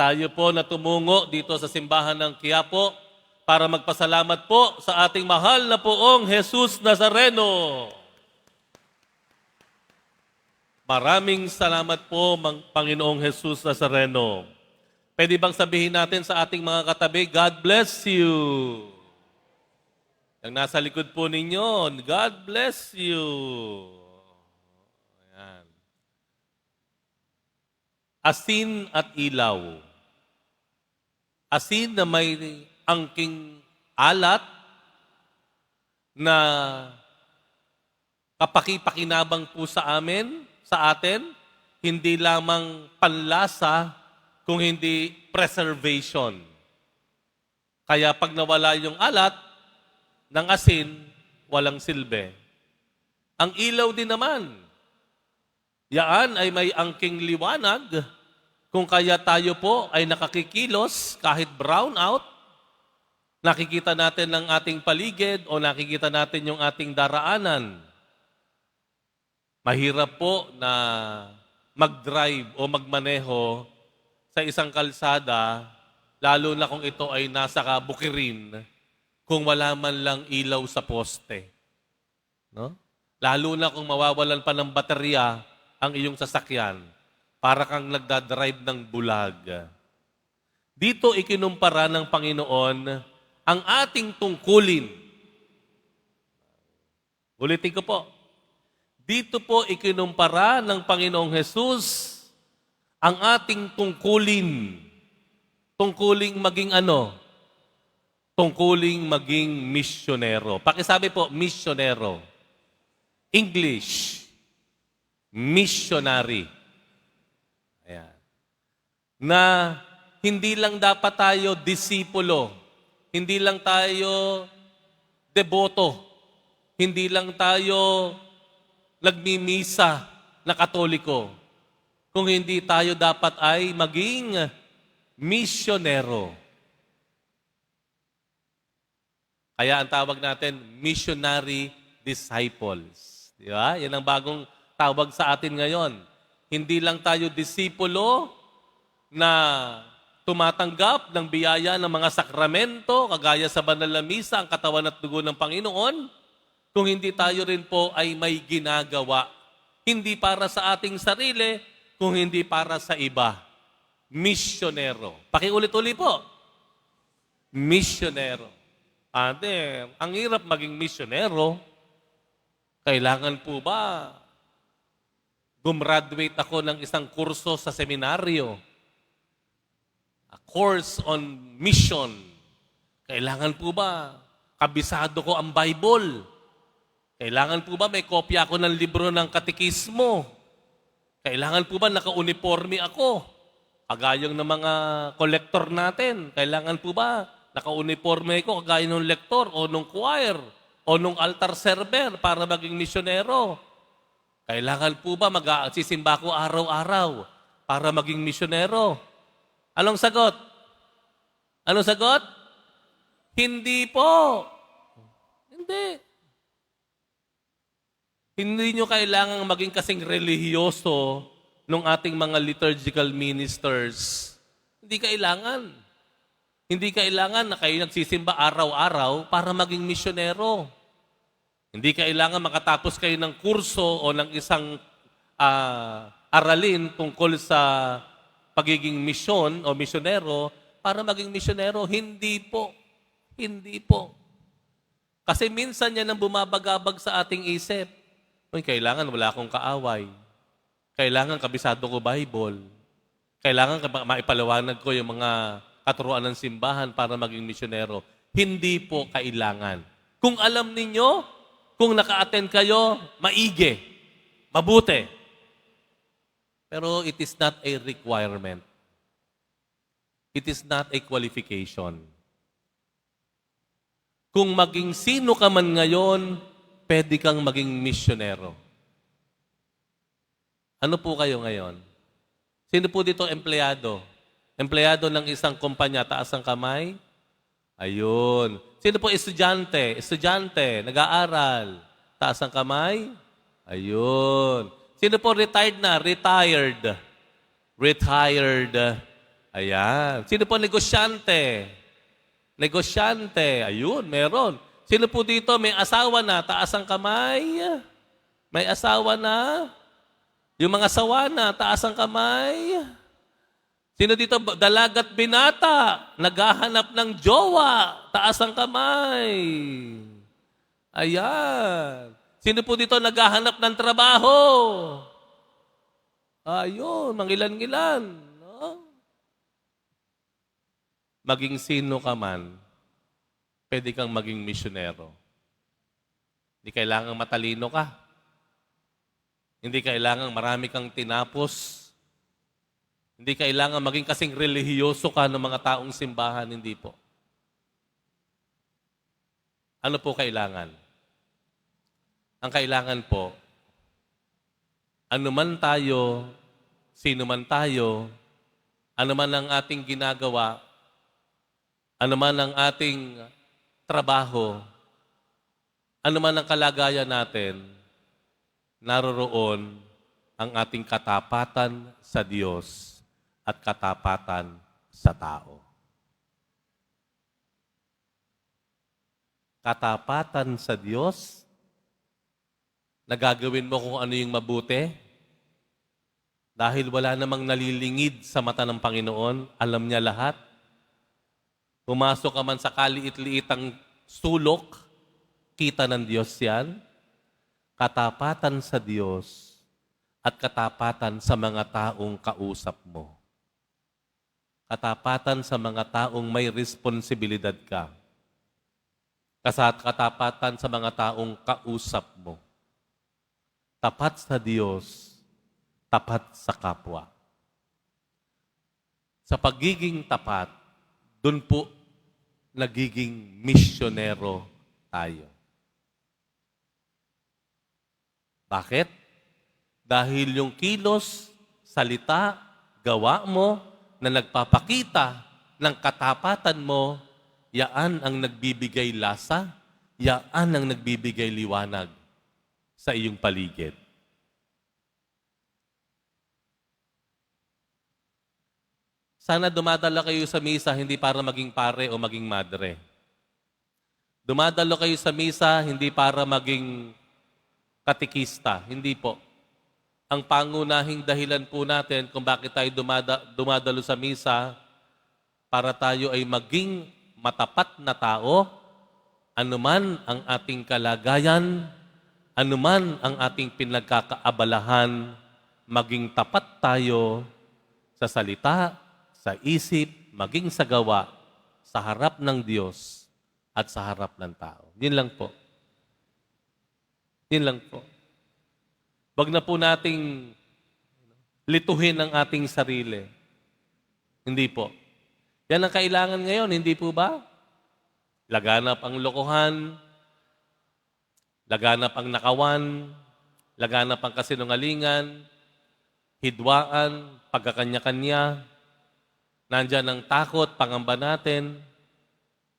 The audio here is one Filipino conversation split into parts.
tayo po na tumungo dito sa simbahan ng Quiapo para magpasalamat po sa ating mahal na poong Jesus Nazareno. Maraming salamat po, Panginoong Jesus Nazareno. Pwede bang sabihin natin sa ating mga katabi, God bless you. Ang nasa likod po ninyo, God bless you. Ayan. Asin at ilaw. Asin na may angking alat na kapakipakinabang po sa atin, hindi lamang panlasa, kung hindi preservation. Kaya pag nawala yung alat ng asin, walang silbi. Ang ilaw din naman, yaan ay may angking liwanag, kung kaya tayo po ay nakakikilos kahit brown out, nakikita natin ang ating paligid o nakikita natin yung ating daraanan. Mahirap po na mag-drive o magmaneho sa isang kalsada, lalo na kung ito ay nasa kabukirin, kung wala man lang ilaw sa poste. No? Lalo na kung mawawalan pa ng baterya ang iyong sasakyan, para kang nagdadrive ng bulag. Dito ikinumpara ng Panginoon ang ating tungkulin. Ulitin ko po. Dito po ikinumpara ng Panginoong Jesus ang ating tungkulin. Tungkuling maging ano? Tungkuling maging misyonero. Pakisabi po, misyonero. English, missionary. Ayan. Na hindi lang dapat tayo disipulo, hindi lang tayo deboto, hindi lang tayo nagmimisa na Katoliko, kung hindi tayo dapat ay maging misyonero. Kaya ang tawag natin, missionary disciples. Di ba? Yan ang bagong tawag sa atin ngayon. Hindi lang tayo disipulo na tumatanggap ng biyaya ng mga sakramento, kagaya sa banal na misa, ang katawan at dugo ng Panginoon, kung hindi tayo rin po ay may ginagawa. Hindi para sa ating sarili, kung hindi para sa iba. Misyonero. Pakiulit-ulit po. Misyonero. Ate, ang hirap maging misyonero. Kailangan po ba gumraduate ako ng isang kurso sa seminaryo? A course on mission. Kailangan po ba kabisado ko ang Bible? Kailangan po ba may kopya ako ng libro ng katekismo? Kailangan po ba naka-uniforme ako? Kagayang ng mga kolektor natin. Kailangan po ba naka-uniforme ako kagaya ng lektor o ng choir o ng altar server para maging misyonero? Kailangan po ba magsisimba ko araw-araw para maging misyonero? Anong sagot? Anong sagot? Hindi po. Hindi. Hindi nyo kailangang maging kasing relihiyoso ng ating mga liturgical ministers. Hindi kailangan. Hindi kailangan na kayo nagsisimba araw-araw para maging misyonero. Hindi kailangan makatapos kayo ng kurso o ng isang aralin tungkol sa pagiging misyon o misyonero para maging misyonero. Hindi po. Hindi po. Kasi minsan yan ang bumabagabag sa ating isip. Kailangan wala akong kaaway. Kailangan kabisado ko Bible. Kailangan maipaliwanag ko yung mga katuruan ng simbahan para maging misyonero. Hindi po kailangan. Kung alam ninyo, kung naka-attend kayo, maigi, mabuti. Pero it is not a requirement. It is not a qualification. Kung maging sino ka man ngayon, pwede kang maging misyonero. Ano po kayo ngayon? Sino po dito empleyado? Empleyado ng isang kumpanya, taas ang kamay? Ayun. Sino po estudyante? Estudyante, nag-aaral. Taas ang kamay? Ayun. Sino po retired na? Retired. Retired. Ayan. Sino po negosyante? Negosyante. Ayun, meron. Sino po dito may asawa na? Taas ang kamay. May asawa na? Yung mga sawa na, taas ang kamay. Sino dito dalagat binata? Naghahanap ng jowa. Taas ang kamay. Ayan. Sino po dito naghahanap ng trabaho? Ayun, mangilan-ngilan. No? Maging sino ka man, pwede kang maging misyonero. Hindi kailangang matalino ka. Hindi kailangang marami kang tinapos. Hindi kailangan maging kasing relihiyoso ka ng mga taong simbahan. Hindi po. Ano po kailangan? Ang kailangan po, ano man tayo, sino man tayo, ano man ang ating ginagawa, ano man ang ating trabaho, ano man ang kalagayan natin, naroroon ang ating katapatan sa Diyos at katapatan sa tao. Katapatan sa Diyos, nagagawin mo kung ano yung mabuti, dahil wala namang nalilingid sa mata ng Panginoon, alam niya lahat. Pumasok ka man sa kaliit-liitang sulok, kita ng Diyos yan. Katapatan sa Diyos at katapatan sa mga taong kausap mo. Katapatan sa mga taong may responsibilidad ka. Katapatan sa mga taong kausap mo. Tapat sa Diyos, tapat sa kapwa. Sa pagiging tapat, dun po nagiging misyonero tayo. Bakit? Dahil yung kilos, salita, gawa mo na nagpapakita ng katapatan mo, yaan ang nagbibigay lasa, yaan ang nagbibigay liwanag sa iyong paligid. Sana dumadala kayo sa misa hindi para maging pare o maging madre. Dumadalo kayo sa misa hindi para maging katikista. Hindi po. Ang pangunahing dahilan po natin kung bakit tayo dumadalo sa misa, para tayo ay maging matapat na tao, anuman ang ating kalagayan, anuman ang ating pinagkakaabalahan, maging tapat tayo sa salita, sa isip, maging sa gawa, sa harap ng Diyos at sa harap ng tao. Yun lang po. Yun lang po. Wag na po nating lituhin ang ating sarili. Hindi po. Yan ang kailangan ngayon, hindi po ba? Laganap ang lokohan, laganap ang nakawan, laganap ang kasinungalingan, hidwaan, pagkakanya-kanya, nandyan ang takot, pangamba natin,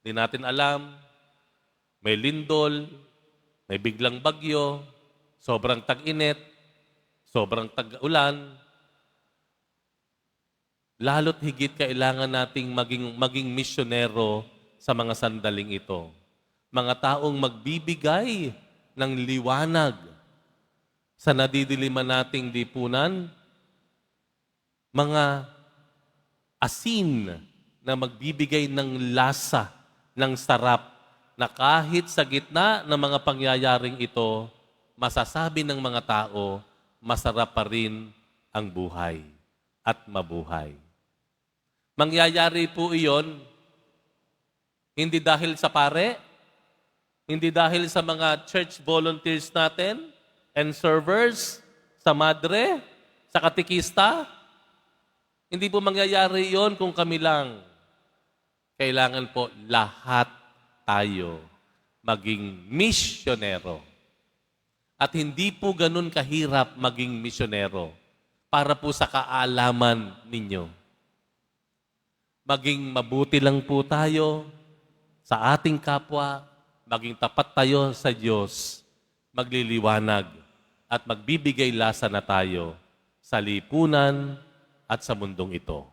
di natin alam, may lindol, may biglang bagyo, sobrang tag-init, sobrang tag-ulan. Lalo't higit kailangan nating maging misyonero sa mga sandaling ito. Mga taong magbibigay ng liwanag sa nadidiliman nating lipunan, mga asin na magbibigay ng lasa, ng sarap, na kahit sa gitna ng mga pangyayaring ito, masasabi ng mga tao, masarap pa rin ang buhay at mabuhay. Mangyayari po iyon, hindi dahil sa pare, hindi dahil sa mga church volunteers natin and servers, sa madre, sa katikista. Hindi po mangyayari iyon kung kami lang. Kailangan po lahat tayo maging misyonero. At hindi po ganun kahirap maging misyonero para po sa kaalaman ninyo. Maging mabuti lang po tayo sa ating kapwa, maging tapat tayo sa Diyos, magliliwanag at magbibigay lasa na tayo sa lipunan at sa mundong ito.